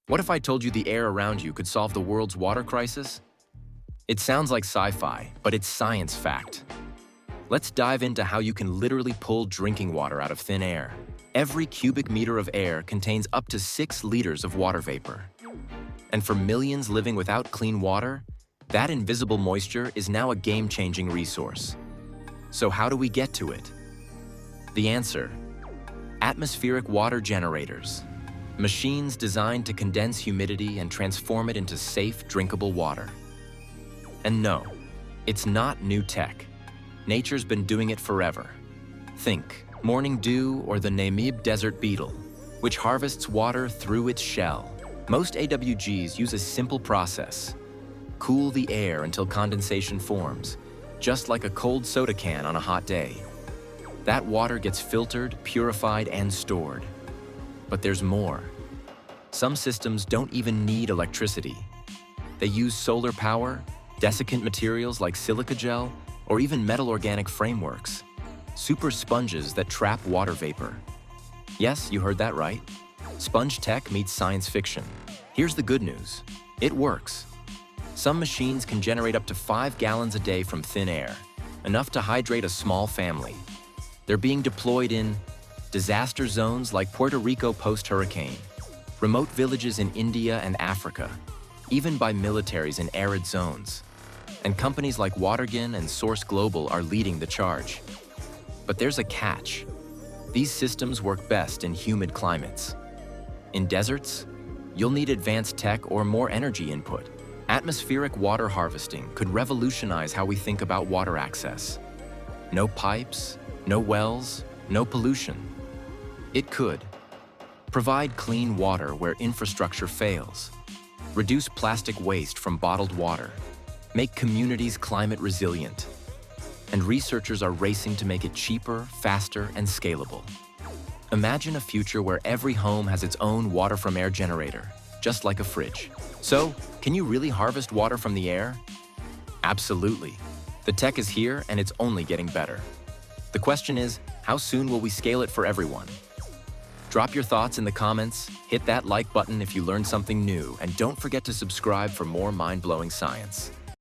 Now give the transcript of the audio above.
What if I told you the air around you could solve the world's water crisis? It sounds like sci-fi, but it's science fact. Let's dive into how you can literally pull drinking water out of thin air. Every cubic meter of air contains up to 6 liters of water vapor. And for millions living without clean water, that invisible moisture is now a game-changing resource. So how do we get to it? The answer: atmospheric water generators. Machines designed to condense humidity and transform it into safe, drinkable water. And no, it's not new tech. Nature's been doing it forever. Think morning dew or the Namib desert beetle, which harvests water through its shell. Most AWGs use a simple process. Cool the air until condensation forms, just like a cold soda can on a hot day. That water gets filtered, purified, and stored. But there's more. Some systems don't even need electricity. They use solar power, desiccant materials like silica gel, or even metal organic frameworks. Super sponges that trap water vapor. Yes, you heard that right. Sponge tech meets science fiction. Here's the good news. It works. Some machines can generate up to 5 gallons a day from thin air, enough to hydrate a small family. They're being deployed in disaster zones like Puerto Rico post-hurricane, remote villages in India and Africa, even by militaries in arid zones. And companies like Watergen and Source Global are leading the charge. But there's a catch. These systems work best in humid climates. In deserts, you'll need advanced tech or more energy input. Atmospheric water harvesting could revolutionize how we think about water access. No pipes, no wells, no pollution. It could provide clean water where infrastructure fails, reduce plastic waste from bottled water, make communities climate resilient. And researchers are racing to make it cheaper, faster, and scalable. Imagine a future where every home has its own water from air generator, just like a fridge. So, can you really harvest water from the air? Absolutely. The tech is here and it's only getting better. The question is, how soon will we scale it for everyone? Drop your thoughts in the comments, hit that like button if you learned something new, and don't forget to subscribe for more mind-blowing science.